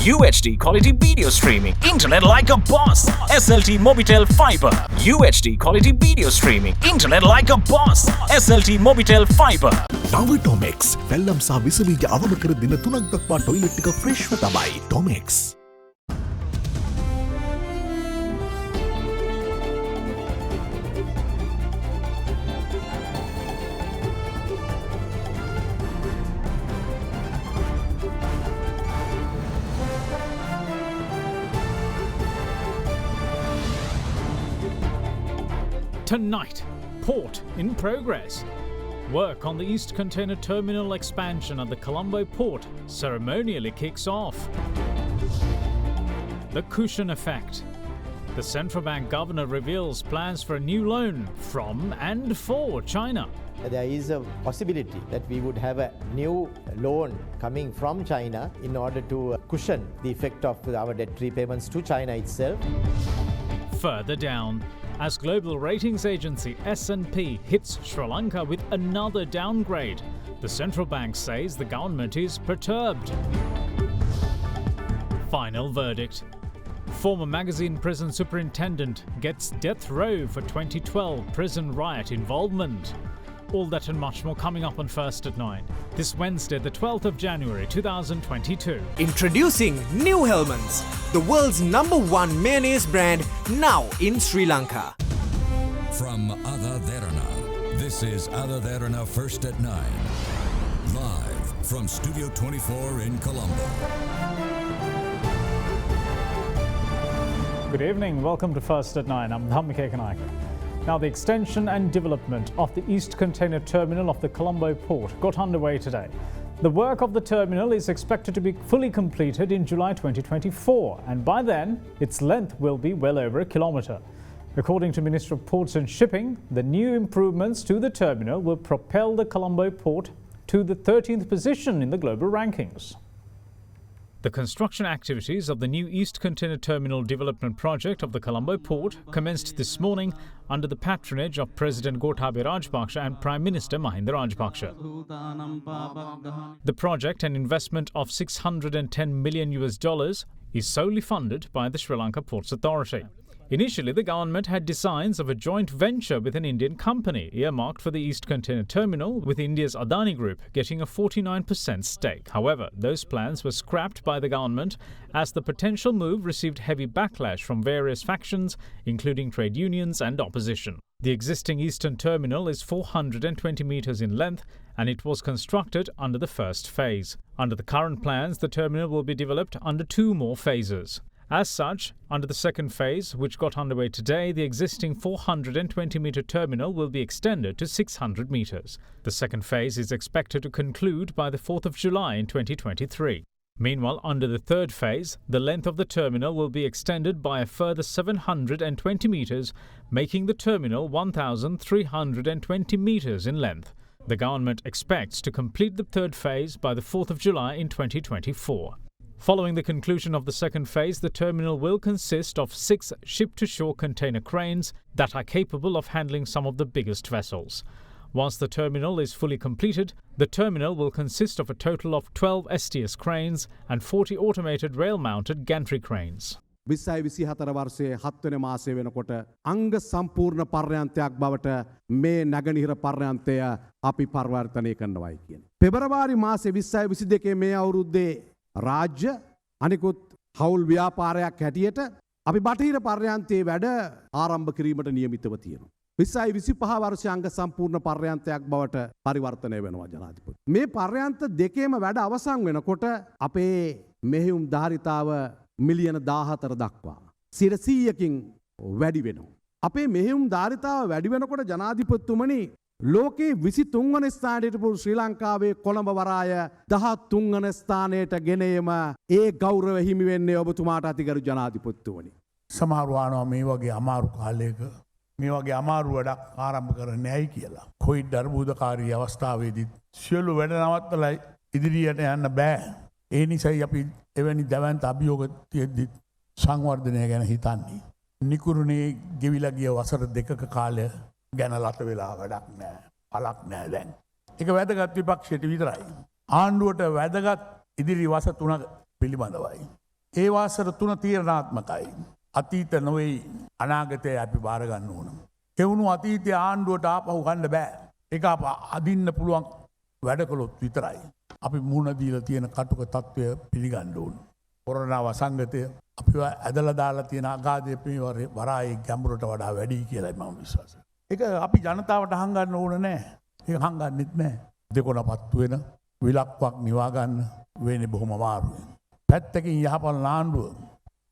UHD quality video streaming, internet like a boss. SLT Mobitel Fiber. UHD quality video streaming, internet like a boss. SLT Mobitel Fiber. නව ඩොමෙක්ස් වැල්ලම් සහ විසබීජ අවම කර දින 3ක් දක්වා toilet එක ෆ්‍රෙෂ්ව තමයි. ඩොමෙක්ස්. Tonight, port in progress. Work on the East Container Terminal expansion at the Colombo port ceremonially kicks off. The cushion effect. The central bank governor reveals plans for a new loan from and for China. There is a possibility that we would have a new loan coming from China in order to cushion the effect of our debt repayments to China itself. Further down, as global ratings agency S&P hits Sri Lanka with another downgrade, the central bank says the government is perturbed. Final verdict. Former magazine prison superintendent gets death row for 2012 prison riot involvement. All that and much more coming up on First at 9. This Wednesday, the 12th of January 2022. Introducing New Hellmann's, the world's #1 mayonnaise brand, now in Sri Lanka. From AdaDerana, this is AdaDerana First at 9. Live from Studio 24 in Colombo. Good evening, welcome to First at 9. I'm Dhammik Ekanaika. Now, the extension and development of the East Container Terminal of the Colombo port got underway today. The work of the terminal is expected to be fully completed in July 2024, and by then, its length will be well over a kilometre. According to Minister of Ports and Shipping, the new improvements to the terminal will propel the Colombo port to the 13th position in the global rankings. The construction activities of the new East Container Terminal development project of the Colombo port commenced this morning under the patronage of President Gotabaya Rajapaksa and Prime Minister Mahinda Rajapaksa. The project, an investment of $610 million, is solely funded by the Sri Lanka Ports Authority. Initially, the government had designs of a joint venture with an Indian company earmarked for the East Container Terminal, with India's Adani Group getting a 49% stake. However, those plans were scrapped by the government as the potential move received heavy backlash from various factions, including trade unions and opposition. The existing Eastern Terminal is 420 metres in length, and it was constructed under the first phase. Under the current plans, the terminal will be developed under 2 more phases. As such, under the second phase, which got underway today, the existing 420-metre terminal will be extended to 600 metres. The second phase is expected to conclude by the 4th of July in 2023. Meanwhile, under the third phase, the length of the terminal will be extended by a further 720 metres, making the terminal 1,320 metres in length. The government expects to complete the third phase by the 4th of July in 2024. Following the conclusion of the second phase, the terminal will consist of 6 ship-to-shore container cranes that are capable of handling some of the biggest vessels. Once the terminal is fully completed, the terminal will consist of a total of 12 STS cranes and 40 automated rail-mounted gantry cranes. 2024 වර්ෂයේ 7 වෙනි මාසය වෙනකොට අංග සම්පූර්ණ පර්යන්තයක් බවට මේ නගනහිර පර්යන්තය අපි පරිවර්තනය කරනවායි කියන්නේ. පෙබරවාරි මාසයේ 2022 මේ අවුරුද්දේ රාජ්‍ය අනිකුත් හවුල් ව්‍යාපාරයක් හැටියට අපි බටහිර පර්යන්තයේ වැඩ ආරම්භ කිරීමට නියමිතව තියෙනවා. 2025 වර්ෂයේ අංග සම්පූර්ණ පර්යන්තයක් බවට පරිවර්තනය වෙනවා ජනාධිපති. මේ පර්යන්ත දෙකේම වැඩ අවසන් වෙනකොට අපේ මෙහෙයුම් ධාරිතාව මිලියන 14 දක්වා 100%කින් වැඩි වෙනවා. අපේ මෙහෙයුම් ධාරිතාව වැඩි වෙනකොට ජනාධිපතිතුමනි ලෝකේ 23 වන ස්ථානයට පුරු ශ්‍රී ලංකාවේ කොළඹ වරාය 13 වන ස්ථානයට ගෙනීම ඒ ගෞරව හිමි වෙන්නේ ඔබතුමාට අතිගරු ජනාධිපතිතුමනි. සමහර වානවා මේ වගේ අමාරු කාලයක මේ වගේ අමාරු වැඩක් ආරම්භ කරන්නේ ඇයි කියලා. කොවිඩ් අර්බුදකාරී අවස්ථාවේදී සියලු වැඩ නවත්තලා ඉදිරියට යන්න බෑ. ඒ නිසායි අපි එවැනි දැවැන්ත අභියෝග තියෙද්දි සංවර්ධනය ගැන හිතන්නේ. නිකුරුණේ ගෙවිලා ගිය වසර 2ක කාලය ගැන ලත වෙලා වැඩක් නෑ. පළක් නෑ දැන්. ඒක වැදගත් විපක්ෂයට විතරයි. ආණ්ඩුවට වැදගත් ඉදිරි වස 3 පිළිබඳවයි. ඒ වාසර 3 තීරණාත්මකයි. අතීත නොවේ අනාගතය අපි බාරගන්න ඕන. එවුණු අතීතය ආණ්ඩුවට ආපහු ගන්න බෑ. ඒක අප අදින්න පුළුවන් වැඩ කළොත් විතරයි. අපි මුහුණ දීලා තියෙන කටුක තත්ත්වය පිළිගන්න ඕන. කොරෝනා වසංගතය අපිව ඇදලා දාලා තියෙන අගාධය මේ වරායේ ගැඹුරට වඩා වැඩි කියලායි මම විශ්වාසයි. ඒක අපි ජනතාවට හංගන්න ඕන නෑ. ඒක හංගන්නෙත් නෑ. දෙකොණපත්තු වෙන විලක්වක් නිවා ගන්න වෙන්නේ බොහොම අමාරුයි. පැත්තකින් යහපත් ආණ්ඩුව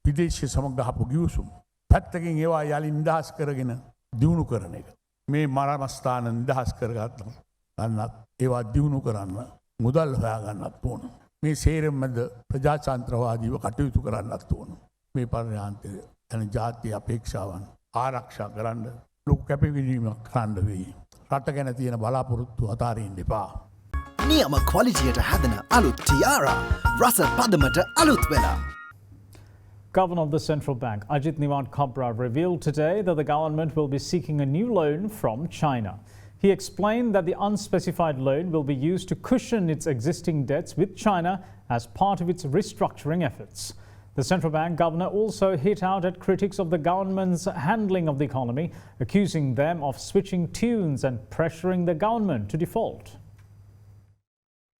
විදේශ සමග ගහපු ගිවිසුම් පැත්තකින් ඒවා යලි නිදහස් කරගෙන දියුණු කරන එක. මේ මරණස්ථාන නිදහස් කරගත්ත ගන්නත් ඒවා දියුණු කරන්න මුදල් හොයාගන්නත් ඕන. මේ සේරමද ප්‍රජාතන්ත්‍රවාදීව කටයුතු කරන්නත් ඕන. මේ පර්යාන්තය යන ජාතිය අපේක්ෂාවන් ආරක්ෂා කරන්න ලොකු කැපකිරීමක් කරන්න වෙයි. රට ගැන තියෙන බලාපොරොත්තු අතාරින්න එපා. නියම ක්වලිටියට හැදෙන අලුත් ටියාරා රස පදමට අලුත් වෙලා. Governor of the Central Bank, Ajit Niwad Kabra, revealed today that the government will be seeking a new loan from China. He explained that the unspecified loan will be used to cushion its existing debts with China as part of its restructuring efforts. The central bank governor also hit out at critics of the government's handling of the economy, accusing them of switching tunes and pressuring the government to default.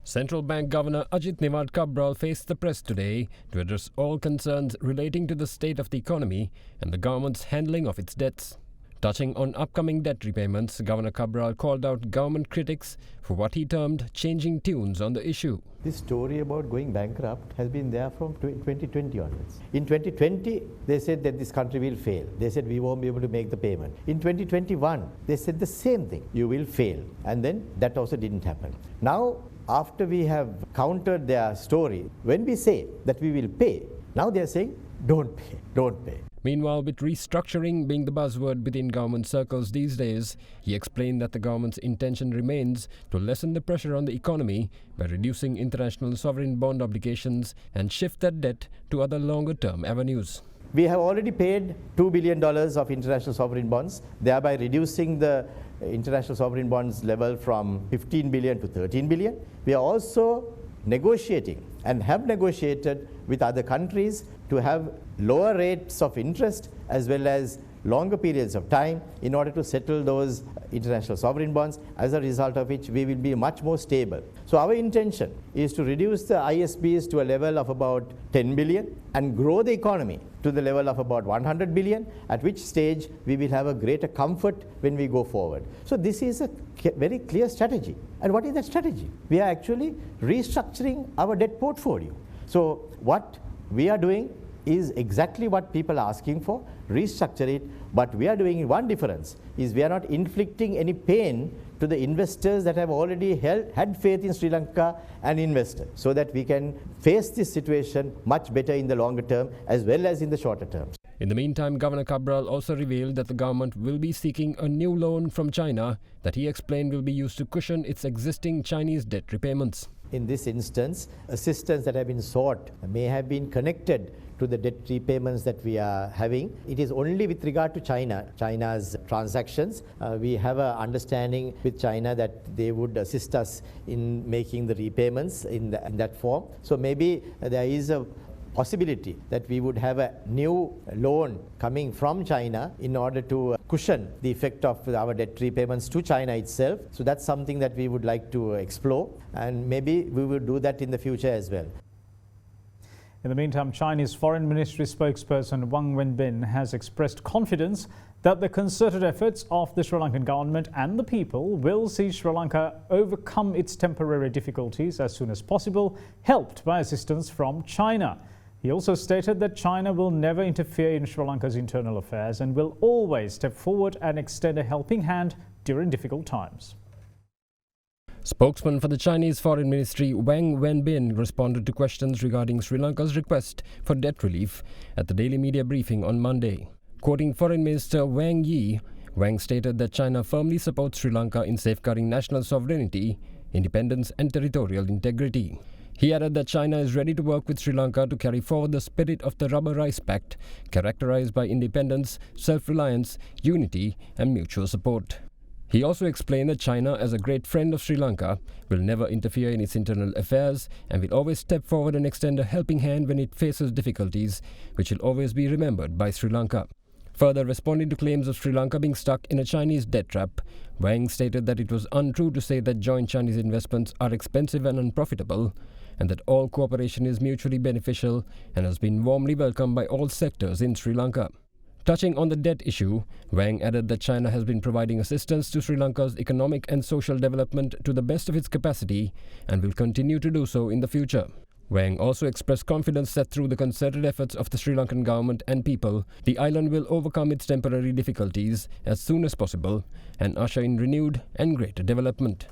Central Bank Governor Ajit Niwad Kabra faced the press today to address all concerns relating to the state of the economy and the government's handling of its debts. Touching on upcoming debt repayments, Governor Cabral called out government critics for what he termed changing tunes on the issue. This story about going bankrupt has been there from 2020 onwards. In 2020, they said that this country will fail. They said we won't be able to make the payment. In 2021, they said the same thing. You will fail. And then that also didn't happen. Now, after we have countered their story, when we say that we will pay, now they are saying, don't pay, don't pay. Meanwhile, with restructuring being the buzzword within government circles these days, he explained that the government's intention remains to lessen the pressure on the economy by reducing international sovereign bond obligations and shift that debt to other longer-term avenues. We have already paid $2 billion of international sovereign bonds, thereby reducing the international sovereign bonds level from 15 billion to 13 billion. We are also negotiating and have negotiated with other countries to have lower rates of interest as well as longer periods of time in order to settle those international sovereign bonds, as a result of which we will be much more stable. So our intention is to reduce the ISBs to a level of about 10 billion and grow the economy to the level of about 100 billion, at which stage we will have a greater comfort when we go forward. So this is a very clear strategy. And what is that strategy? We are actually restructuring our debt portfolio. So what we are doing is exactly what people are asking for, restructure it, but we are doing one difference, is we are not inflicting any pain to the investors that have already had faith in Sri Lanka and invested, so that we can face this situation much better in the longer term as well as in the shorter term. In the meantime, Governor Cabral also revealed that the government will be seeking a new loan from China that he explained will be used to cushion its existing Chinese debt repayments. In this instance, assistance that have been sought may have been connected to the debt repayments that we are having. It is only with regard to China's transactions. We have an understanding with China that they would assist us in making the repayments in that form. So maybe there is a possibility that we would have a new loan coming from China in order to cushion the effect of our debt repayments to China itself. So that's something that we would like to explore, and maybe we will do that in the future as well. In the meantime, Chinese Foreign Ministry spokesperson Wang Wenbin has expressed confidence that the concerted efforts of the Sri Lankan government and the people will see Sri Lanka overcome its temporary difficulties as soon as possible, helped by assistance from China. He also stated that China will never interfere in Sri Lanka's internal affairs and will always step forward and extend a helping hand during difficult times. Spokesman for the Chinese Foreign Ministry Wang Wenbin responded to questions regarding Sri Lanka's request for debt relief at the daily media briefing on Monday. Quoting Foreign Minister Wang Yi, Wang stated that China firmly supports Sri Lanka in safeguarding national sovereignty, independence and territorial integrity. He added that China is ready to work with Sri Lanka to carry forward the spirit of the Rubber Rice Pact, characterized by independence, self-reliance, unity and mutual support. He also explained that China, as a great friend of Sri Lanka, will never interfere in its internal affairs and will always step forward and extend a helping hand when it faces difficulties, which will always be remembered by Sri Lanka. Further responding to claims of Sri Lanka being stuck in a Chinese debt trap, Wang stated that it was untrue to say that joint Chinese investments are expensive and unprofitable, and that all cooperation is mutually beneficial and has been warmly welcomed by all sectors in Sri Lanka. Touching on the debt issue, Wang added that China has been providing assistance to Sri Lanka's economic and social development to the best of its capacity and will continue to do so in the future. Wang also expressed confidence that through the concerted efforts of the Sri Lankan government and people, the island will overcome its temporary difficulties as soon as possible and usher in renewed and greater development.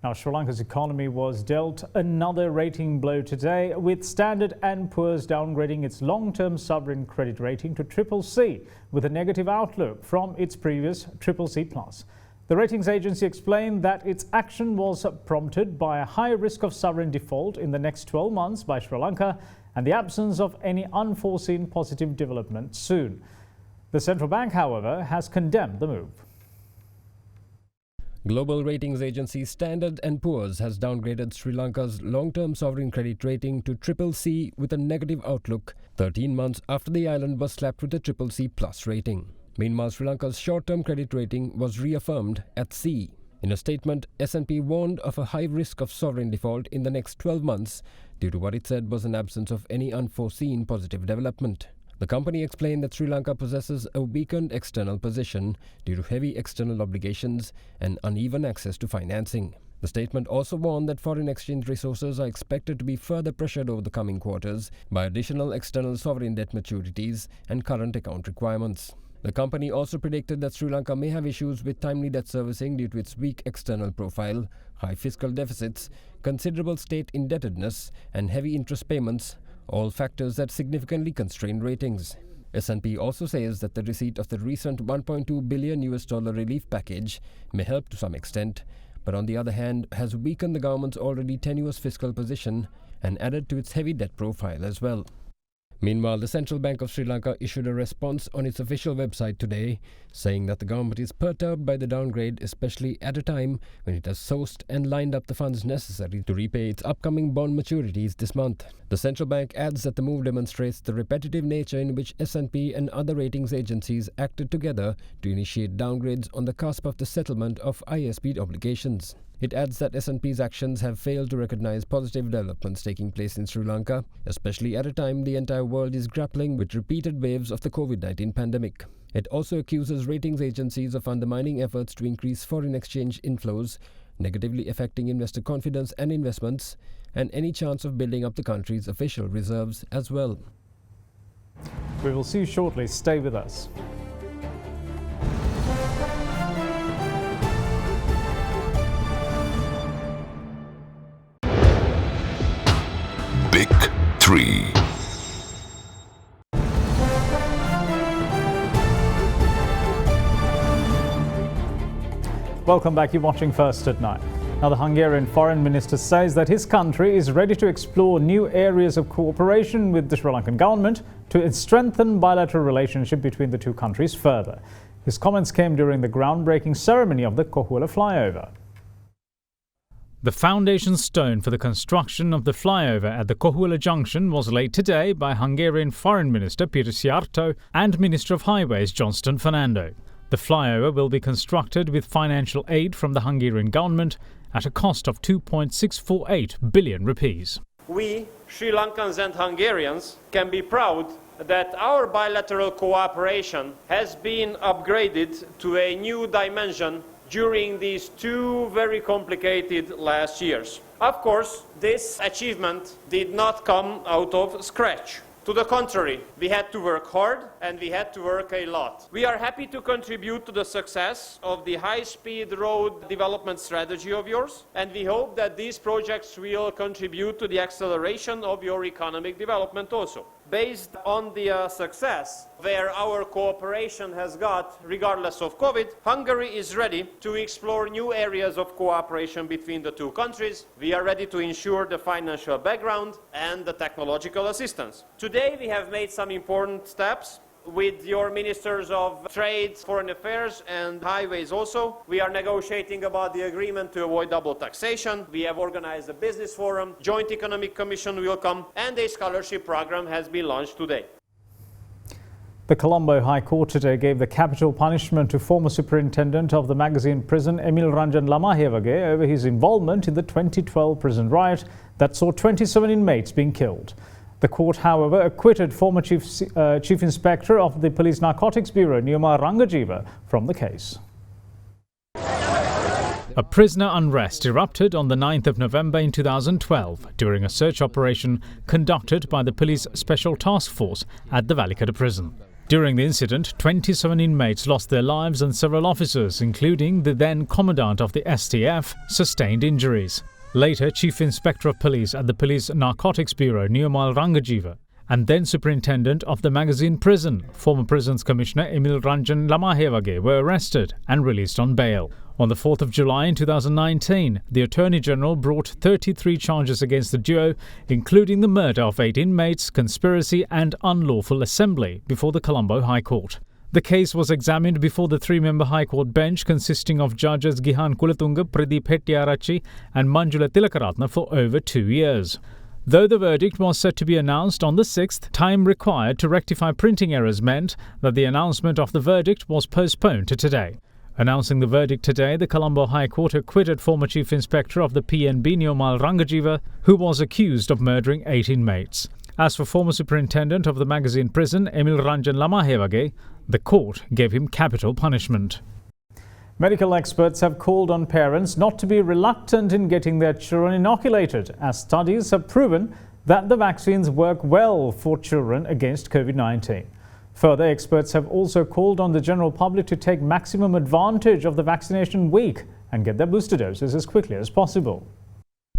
Now, Sri Lanka's economy was dealt another rating blow today, with Standard & Poor's downgrading its long-term sovereign credit rating to CCC with a negative outlook from its previous CCC+. The ratings agency explained that its action was prompted by a high risk of sovereign default in the next 12 months by Sri Lanka and the absence of any unforeseen positive development soon. The central bank, however, has condemned the move. Global ratings agency Standard & Poor's has downgraded Sri Lanka's long-term sovereign credit rating to CCC with a negative outlook 13 months after the island was slapped with a CCC+ rating. Meanwhile, Sri Lanka's short-term credit rating was reaffirmed at C. In a statement, S&P warned of a high risk of sovereign default in the next 12 months due to what it said was an absence of any unforeseen positive development. The company explained that Sri Lanka possesses a weakened external position due to heavy external obligations and uneven access to financing. The statement also warned that foreign exchange resources are expected to be further pressured over the coming quarters by additional external sovereign debt maturities and current account requirements. The company also predicted that Sri Lanka may have issues with timely debt servicing due to its weak external profile, high fiscal deficits, considerable state indebtedness, and heavy interest payments, all factors that significantly constrain ratings. S&P also says that the receipt of the recent $1.2 billion relief package may help to some extent, but on the other hand has weakened the government's already tenuous fiscal position and added to its heavy debt profile as well. Meanwhile, the Central Bank of Sri Lanka issued a response on its official website today, saying that the government is perturbed by the downgrade, especially at a time when it has sourced and lined up the funds necessary to repay its upcoming bond maturities this month. The central bank adds that the move demonstrates the repetitive nature in which S&P and other ratings agencies acted together to initiate downgrades on the cusp of the settlement of ISP obligations. It adds that S&P's actions have failed to recognize positive developments taking place in Sri Lanka, especially at a time the entire world is grappling with repeated waves of the COVID-19 pandemic. It also accuses ratings agencies of undermining efforts to increase foreign exchange inflows, negatively affecting investor confidence and investments, and any chance of building up the country's official reserves as well. We will see you shortly. Stay with us. Big 3. Welcome back. You're watching First at 9. Now, the Hungarian foreign minister says that his country is ready to explore new areas of cooperation with the Sri Lankan government to strengthen bilateral relationship between the two countries further. His comments came during the groundbreaking ceremony of the Kohuala flyover. The foundation stone for the construction of the flyover at the Kohuala junction was laid today by Hungarian Foreign Minister Peter Szijjártó and Minister of Highways Johnston Fernando. The flyover will be constructed with financial aid from the Hungarian government at a cost of 2.648 billion rupees. We, Sri Lankans and Hungarians, can be proud that our bilateral cooperation has been upgraded to a new dimension during these 2 very complicated last years. Of course, this achievement did not come out of scratch. To the contrary, we had to work hard and we had to work a lot. We are happy to contribute to the success of the high-speed road development strategy of yours, and we hope that these projects will contribute to the acceleration of your economic development also. Based on the success where our cooperation has got, regardless of COVID, Hungary is ready to explore new areas of cooperation between the two countries. We are ready to ensure the financial background and the technological assistance. Today we have made some important steps with your ministers of trade, foreign affairs and highways also. We are negotiating about the agreement to avoid double taxation. We have organized a business forum, joint economic commission will come, and a scholarship program has been launched today. The Colombo High Court today gave the capital punishment to former superintendent of the magazine prison Emil Ranjan Lamahewage over his involvement in the 2012 prison riot that saw 27 inmates being killed. The court, however, acquitted former Chief Inspector of the Police Narcotics Bureau Niyoma Rangajiva from the case. A prisoner unrest erupted on the 9th of November in 2012 during a search operation conducted by the Police Special Task Force at the Valikada prison. During the incident, 27 inmates lost their lives and several officers, including the then commandant of the STF, sustained injuries. Later, Chief Inspector of Police at the Police Narcotics Bureau Niyoma Rangajiva and then Superintendent of the magazine prison, former Prisons Commissioner Emil Ranjan Lamahewage, were arrested and released on bail. On the 4th of July in 2019, the Attorney General brought 33 charges against the duo, including the murder of 8 inmates, conspiracy and unlawful assembly, before the Colombo High Court. The case was examined before the 3-member High Court bench consisting of judges Gihan Kulatunga, Pradeep Hettiarachchi and Manjula Tilakaratna for over 2 years. Though the verdict was set to be announced on the 6th, time required to rectify printing errors meant that the announcement of the verdict was postponed to today. Announcing the verdict today, the Colombo High Court acquitted former Chief Inspector of the PNB Niyoma Rangajiva, who was accused of murdering 8 inmates. As for former Superintendent of the magazine prison Emil Ranjan Lamahewage, the court gave him capital punishment. Medical experts have called on parents not to be reluctant in getting their children inoculated, as studies have proven that the vaccines work well for children against COVID-19. Further, experts have also called on the general public to take maximum advantage of the vaccination week and get their booster doses as quickly as possible.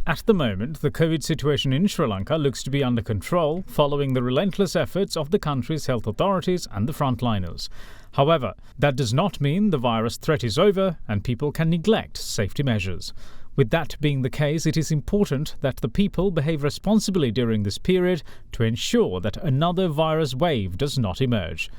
At the moment, the COVID situation in Sri Lanka looks to be under control following the relentless efforts of the country's health authorities and the frontliners. However, that does not mean the virus threat is over and people can neglect safety measures. With that being the case, it is important that the people behave responsibly during this period to ensure that another virus wave does not emerge.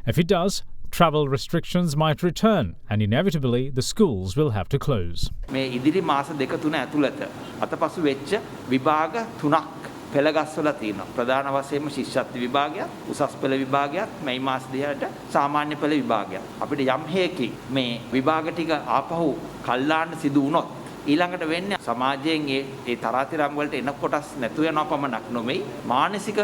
If it does, travel restrictions might return and inevitably the schools will have to close. මේ ඉදිරි මාස දෙක තුන ඇතුළත අතපසු වෙච්ච විභාග 3ක් පෙළගස්වලා තියෙනවා. ප්‍රධාන වශයෙන්ම ශිෂ්‍යත්ව විභාගයත්, උසස් පෙළ විභාගයත්, මේ මාස දෙකකට සාමාන්‍ය පෙළ විභාගයත්. අපිට යම් හේකින් මේ විභාග ටික ආපහු කල්ලාන්න සිදු වුණොත් ඊළඟට වෙන්නේ සමාජයෙන් ඒ තරාතිරම් වලට එන කොටස් නැතු වෙනවා පමණක් නොමෙයි මානසික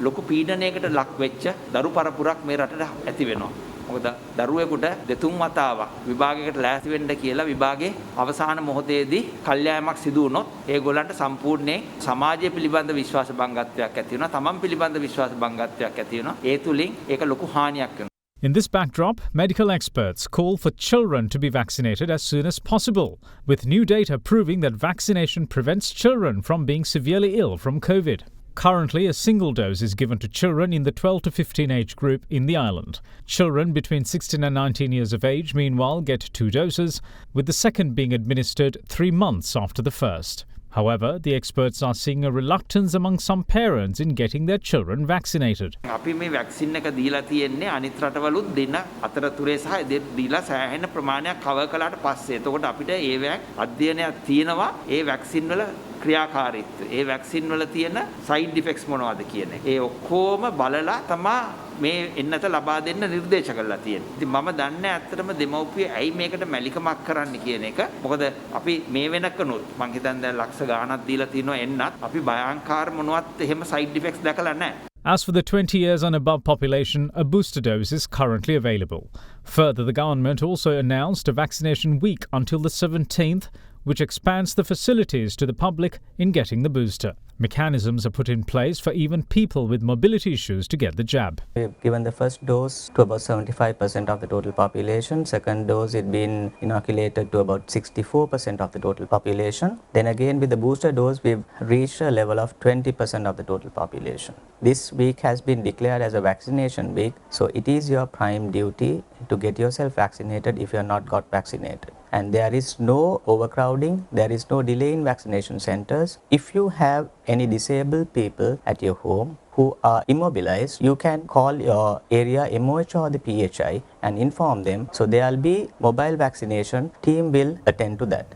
ලොකු පීඩනයකට ලක් වෙච්ච දරු පරපුරක් මේ රටට ඇති වෙනවා. මොකද දරුවෙකුට දෙතුන් වතාවක් විභාගයකට ලෑස්ති වෙන්න කියලා විභාගයේ අවසාන මොහොතේදී කල්යාමක් සිදු වුණොත් ඒගොල්ලන්ට සම්පූර්ණයෙන් සමාජය පිළිබඳ විශ්වාස භංගත්වයක් ඇති වෙනවා. තමන් පිළිබඳ විශ්වාස භංගත්වයක් ඇති වෙනවා. ඒ තුලින් ඒක ලොකු හානියක් වෙනවා. In this backdrop, medical experts call for children to be vaccinated as soon as possible, with new data proving that vaccination prevents children from being severely ill from COVID. Currently, a single dose is given to children in the 12 to 15 age group in the island. Children between 16 and 19 years of age, meanwhile, get 2 doses, with the second being administered 3 months after the first. However, the experts are seeing a reluctance among some parents in getting their children vaccinated. අපි මේ vaccine එක දීලා තියෙන්නේ අනිත් රටවලුත් දෙන අතරතුරේ සහ දීලා සෑහෙන ප්‍රමාණයක් කවර් කළාට පස්සේ. එතකොට අපිට ඒ අධ්‍යයනයක් තියෙනවා ඒ වැක්සින් වල ක්‍රියාකාරීත්වය. ඒ වැක්සින් වල තියෙන සයිඩ් ඉෆෙක්ට්ස් මොනවද කියන එක. ඒ ඔක්කොම බලලා තමයි මේ එන්නත ලබා දෙන්න නිර්දේශ කරලා තියෙන්නේ. ඉතින් මම දන්නේ ඇත්තටම දෙමව්පිය ඇයි මේකට මැලිකමක් කරන්න කියන එක. මොකද අපි මේ වෙනකනොත් මං හිතන්නේ දැන් ලක්ෂ ගාණක් දීලා තිනවා එන්නත් අපි භයානකාර මොනවත් එහෙම සයිඩ් ඉෆෙක්ට්ස් දැකලා නැහැ. As for the 20 years and above population, a booster dose is currently available. Further, the government also announced a vaccination week until the 17th, which expands the facilities to the public in getting the booster. Mechanisms are put in place for even people with mobility issues to get the jab. We've given the first dose to about 75% of the total population. Second dose, it's been inoculated to about 64% of the total population. Then again, with the booster dose, we've reached a level of 20% of the total population. This week has been declared as a vaccination week, so it is your prime duty to get yourself vaccinated if you are not got vaccinated. And there is no overcrowding, there is no delay in vaccination centers. If you have any disabled people at your home, who are immobilized, you can call your area MOH or the PHI and inform them. So there will be mobile vaccination. Team will attend to that.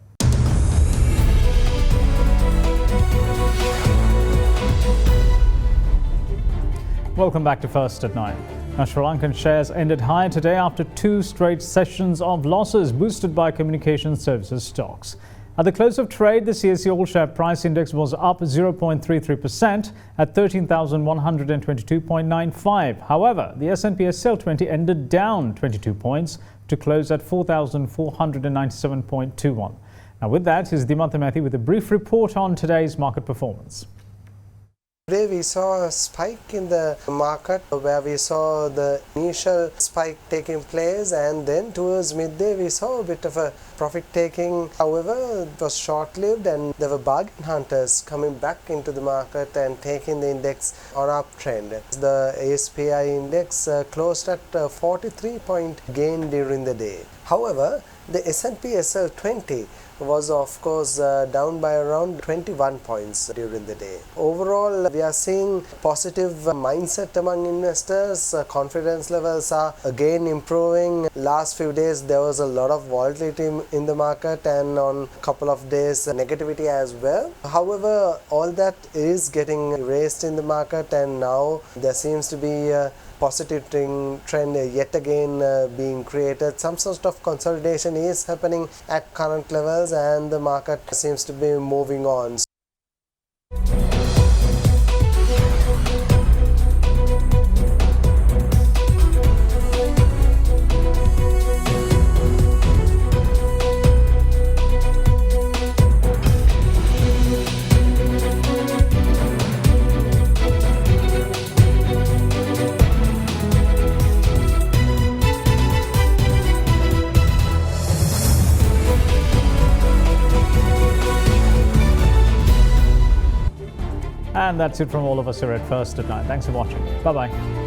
Welcome back to First at 9. Now, Sri Lankan shares ended higher today after 2 straight sessions of losses boosted by communication services stocks. At the close of trade, the CSE All Share Price Index was up 0.33% at 13,122.95. However, the S&P SL20 ended down 22 points to close at 4,497.21. Now, with that, here's Dimantha Mathi with a brief report on today's market performance. Today we saw a spike in the market where we saw the initial spike taking place, and then towards midday we saw a bit of a profit taking. However, it was short-lived and there were bargain hunters coming back into the market and taking the index on uptrend. The ASPI index closed at 43-point gain during the day. However, the S&P SL20 was of course down by around 21 points during the day. Overall, we are seeing positive mindset among investors. Confidence levels are again improving. Last few days there was a lot of volatility in the market, and on a couple of days negativity as well. However, all that is getting erased in the market, and now there seems to be a positive trend yet again being created. Some sort of consolidation is happening at current levels, and the market seems to be moving on. And that's it from all of us here at First at 9. Thanks for watching. Bye-bye.